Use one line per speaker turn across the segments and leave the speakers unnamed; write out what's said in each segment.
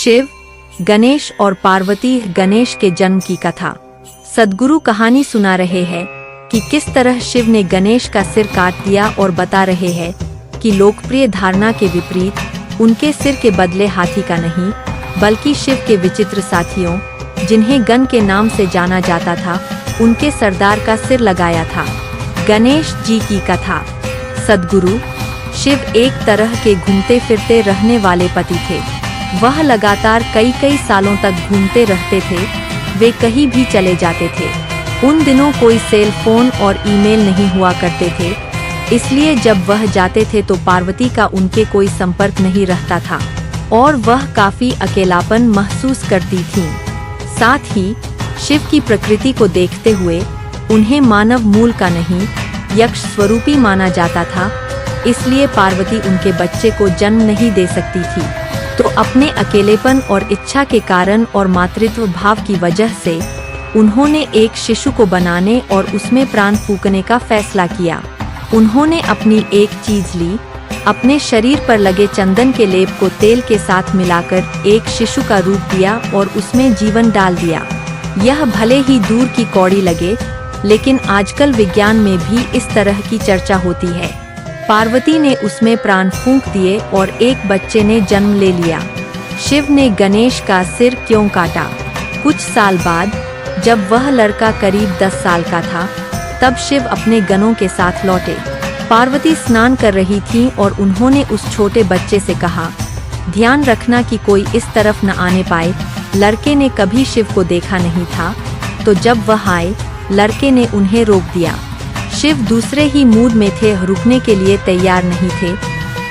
शिव, गणेश और पार्वती। गणेश के जन्म की कथा। सद्गुरु कहानी सुना रहे हैं कि किस तरह शिव ने गणेश का सिर काट दिया और बता रहे हैं कि लोकप्रिय धारणा के विपरीत उनके सिर के बदले हाथी का नहीं बल्कि शिव के विचित्र साथियों, जिन्हें गण के नाम से जाना जाता था, उनके सरदार का सिर लगाया था। गणेश जी की कथा। सद्गुरु शिव एक तरह के घूमते फिरते रहने वाले पति थे। वह लगातार कई सालों तक घूमते रहते थे। वे कहीं भी चले जाते थे। उन दिनों कोई सेल फोन और ईमेल नहीं हुआ करते थे, इसलिए जब वह जाते थे तो पार्वती का उनके कोई संपर्क नहीं रहता था और वह काफी अकेलापन महसूस करती थीं। साथ ही शिव की प्रकृति को देखते हुए उन्हें मानव मूल का नहीं यक्ष स्वरूपी माना जाता था, इसलिए पार्वती उनके बच्चे को जन्म नहीं दे सकती थी। तो अपने अकेलेपन और इच्छा के कारण और मातृत्व भाव की वजह से उन्होंने एक शिशु को बनाने और उसमें प्राण फूंकने का फैसला किया। उन्होंने अपनी एक चीज ली, अपने शरीर पर लगे चंदन के लेप को तेल के साथ मिलाकर एक शिशु का रूप दिया और उसमें जीवन डाल दिया। यह भले ही दूर की कौड़ी लगे, लेकिन आजकल विज्ञान में भी इस तरह की चर्चा होती है। पार्वती ने उसमें प्राण फूंक दिए और एक बच्चे ने जन्म ले लिया। शिव ने गणेश का सिर क्यों काटा? कुछ साल बाद जब वह लड़का करीब 10 साल का था, तब शिव अपने गणों के साथ लौटे। पार्वती स्नान कर रही थी और उन्होंने उस छोटे बच्चे से कहा, ध्यान रखना कि कोई इस तरफ न आने पाए। लड़के ने कभी शिव को देखा नहीं था, तो जब वह आए, लड़के ने उन्हें रोक दिया। शिव दूसरे ही मूड में थे, रुकने के लिए तैयार नहीं थे,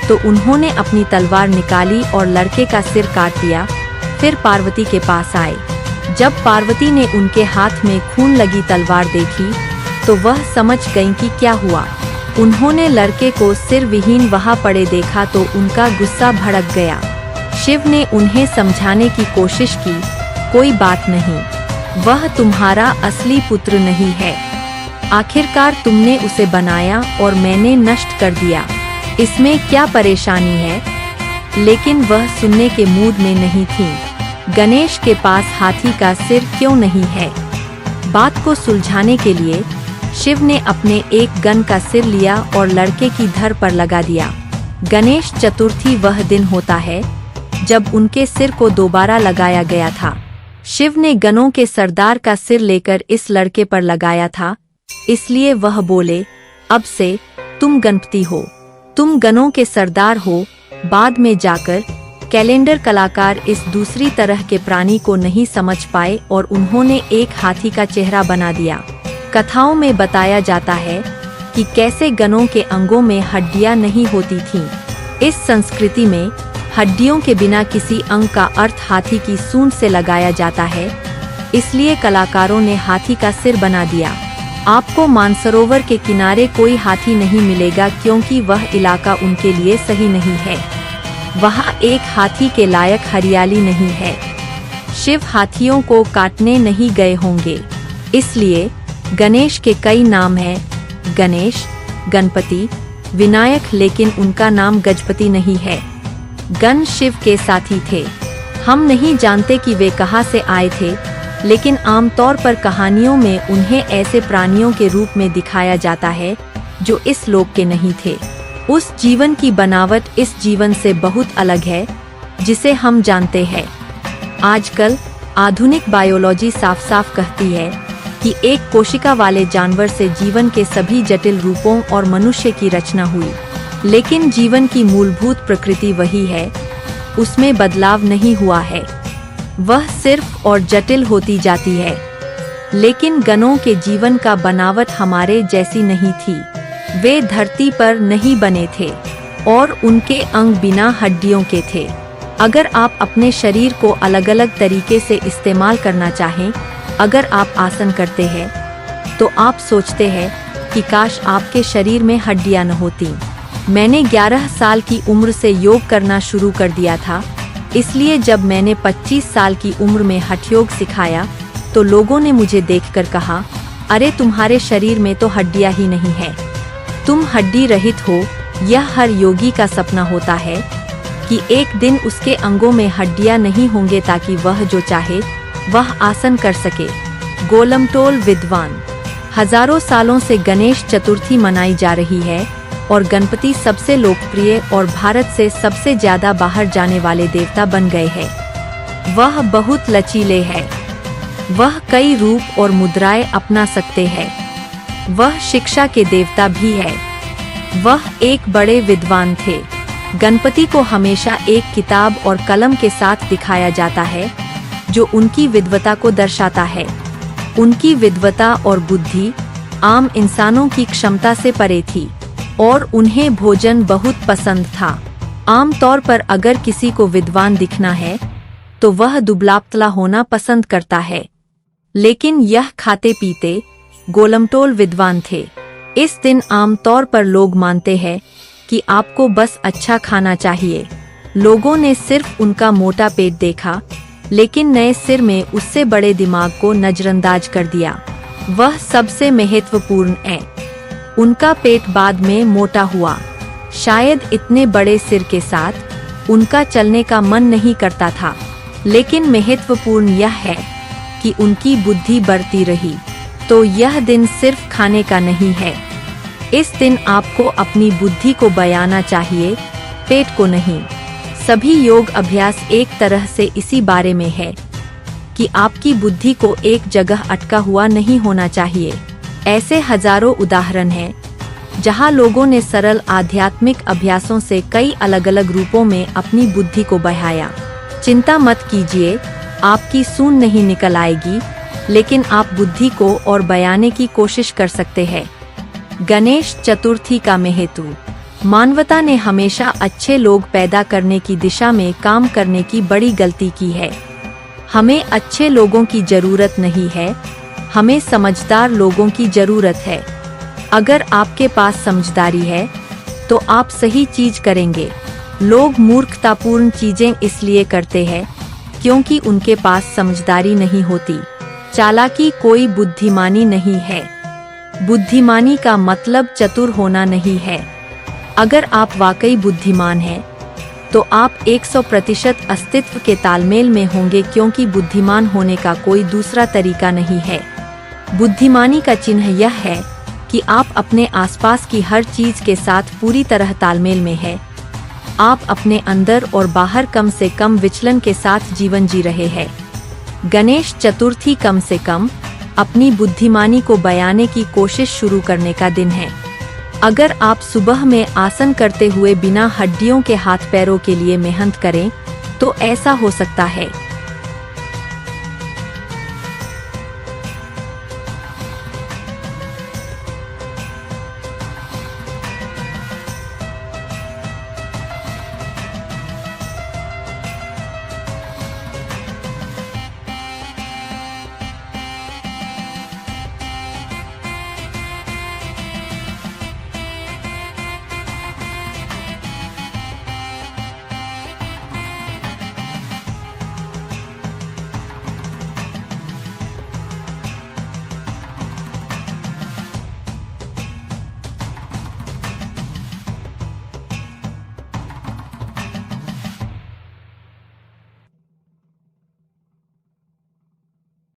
तो उन्होंने अपनी तलवार निकाली और लड़के का सिर काट दिया। फिर पार्वती के पास आए। जब पार्वती ने उनके हाथ में खून लगी तलवार देखी, तो वह समझ गईं कि क्या हुआ। उन्होंने लड़के को सिर विहीन वहां पड़े देखा तो उनका गुस्सा भड़क गया। शिव ने उन्हें समझाने की कोशिश की, कोई बात नहीं, वह तुम्हारा असली पुत्र नहीं है। आखिरकार तुमने उसे बनाया और मैंने नष्ट कर दिया, इसमें क्या परेशानी है? लेकिन वह सुनने के मूड में नहीं थी। गणेश के पास हाथी का सिर क्यों नहीं है? बात को सुलझाने के लिए शिव ने अपने एक गण का सिर लिया और लड़के की धड़ पर लगा दिया। गणेश चतुर्थी वह दिन होता है जब उनके सिर को दोबारा लगाया गया था। शिव ने गणों के सरदार का सिर लेकर इस लड़के पर लगाया था, इसलिए वह बोले, अब से तुम गणपति हो, तुम गणों के सरदार हो। बाद में जाकर कैलेंडर कलाकार इस दूसरी तरह के प्राणी को नहीं समझ पाए और उन्होंने एक हाथी का चेहरा बना दिया। कथाओं में बताया जाता है कि कैसे गणों के अंगों में हड्डियां नहीं होती थीं। इस संस्कृति में हड्डियों के बिना किसी अंग का अर्थ हाथी की सूंड से लगाया जाता है, इसलिए कलाकारों ने हाथी का सिर बना दिया। आपको मानसरोवर के किनारे कोई हाथी नहीं मिलेगा क्योंकि वह इलाका उनके लिए सही नहीं है। वहाँ एक हाथी के लायक हरियाली नहीं है। शिव हाथियों को काटने नहीं गए होंगे, इसलिए गणेश के कई नाम हैं, गणेश, गणपति, विनायक, लेकिन उनका नाम गजपति नहीं है। गण शिव के साथी थे। हम नहीं जानते कि वे कहाँ से आए थे, लेकिन आमतौर पर कहानियों में उन्हें ऐसे प्राणियों के रूप में दिखाया जाता है जो इस लोक के नहीं थे। उस जीवन की बनावट इस जीवन से बहुत अलग है जिसे हम जानते हैं। आजकल आधुनिक बायोलॉजी साफ साफ कहती है कि एक कोशिका वाले जानवर से जीवन के सभी जटिल रूपों और मनुष्य की रचना हुई, लेकिन जीवन की मूलभूत प्रकृति वही है, उसमें बदलाव नहीं हुआ है। वह सिर्फ और जटिल होती जाती है। लेकिन गणों के जीवन का बनावट हमारे जैसी नहीं थी। वे धरती पर नहीं बने थे और उनके अंग बिना हड्डियों के थे। अगर आप अपने शरीर को अलग अलग तरीके से इस्तेमाल करना चाहें, अगर आप आसन करते हैं तो आप सोचते हैं कि काश आपके शरीर में हड्डियां न होती। मैंने 11 साल की उम्र से योग करना शुरू कर दिया था, इसलिए जब मैंने 25 साल की उम्र में हठयोग सिखाया तो लोगों ने मुझे देखकर कहा, अरे तुम्हारे शरीर में तो हड्डियां ही नहीं है, तुम हड्डी रहित हो। यह हर योगी का सपना होता है कि एक दिन उसके अंगों में हड्डियां नहीं होंगे ताकि वह जो चाहे वह आसन कर सके। गोलमटोल विद्वान। हजारों सालों से गणेश चतुर्थी मनाई जा रही है और गणपति सबसे लोकप्रिय और भारत से सबसे ज्यादा बाहर जाने वाले देवता बन गए हैं। वह बहुत लचीले हैं। वह कई रूप और मुद्राएं अपना सकते हैं। वह शिक्षा के देवता भी है। वह एक बड़े विद्वान थे। गणपति को हमेशा एक किताब और कलम के साथ दिखाया जाता है जो उनकी विद्वता को दर्शाता है। उनकी विद्वता और बुद्धि आम इंसानों की क्षमता से परे थी और उन्हें भोजन बहुत पसंद था। आम तौर पर अगर किसी को विद्वान दिखना है तो वह दुबला-पतला होना पसंद करता है, लेकिन यह खाते पीते गोलमटोल विद्वान थे। इस दिन आम तौर पर लोग मानते हैं कि आपको बस अच्छा खाना चाहिए। लोगों ने सिर्फ उनका मोटा पेट देखा, लेकिन नए सिर में उससे बड़े दिमाग को नजरअंदाज कर दिया। वह सबसे महत्वपूर्ण है। उनका पेट बाद में मोटा हुआ। शायद इतने बड़े सिर के साथ उनका चलने का मन नहीं करता था, लेकिन महत्वपूर्ण यह है कि उनकी बुद्धि बढ़ती रही। तो यह दिन सिर्फ खाने का नहीं है। इस दिन आपको अपनी बुद्धि को बयाना चाहिए, पेट को नहीं। सभी योग अभ्यास एक तरह से इसी बारे में है कि आपकी बुद्धि को एक जगह अटका हुआ नहीं होना चाहिए। ऐसे हजारों उदाहरण हैं जहां लोगों ने सरल आध्यात्मिक अभ्यासों से कई अलग अलग रूपों में अपनी बुद्धि को बढ़ाया। चिंता मत कीजिए, आपकी सूंड नहीं निकल आएगी, लेकिन आप बुद्धि को और बयाने की कोशिश कर सकते हैं। गणेश चतुर्थी का महत्व। मानवता ने हमेशा अच्छे लोग पैदा करने की दिशा में काम करने की बड़ी गलती की है। हमें अच्छे लोगों की जरूरत नहीं है, हमें समझदार लोगों की जरूरत है। अगर आपके पास समझदारी है तो आप सही चीज करेंगे। लोग मूर्खतापूर्ण चीजें इसलिए करते हैं क्योंकि उनके पास समझदारी नहीं होती। चालाकी कोई बुद्धिमानी नहीं है। बुद्धिमानी का मतलब चतुर होना नहीं है। अगर आप वाकई बुद्धिमान हैं तो आप 100% अस्तित्व के तालमेल में होंगे, क्योंकि बुद्धिमान होने का कोई दूसरा तरीका नहीं है। बुद्धिमानी का चिन्ह यह है कि आप अपने आसपास की हर चीज के साथ पूरी तरह तालमेल में हैं। आप अपने अंदर और बाहर कम से कम विचलन के साथ जीवन जी रहे हैं। गणेश चतुर्थी कम से कम अपनी बुद्धिमानी को बयाने की कोशिश शुरू करने का दिन है। अगर आप सुबह में आसन करते हुए बिना हड्डियों के हाथ पैरों के लिए मेहनत करें तो ऐसा हो सकता है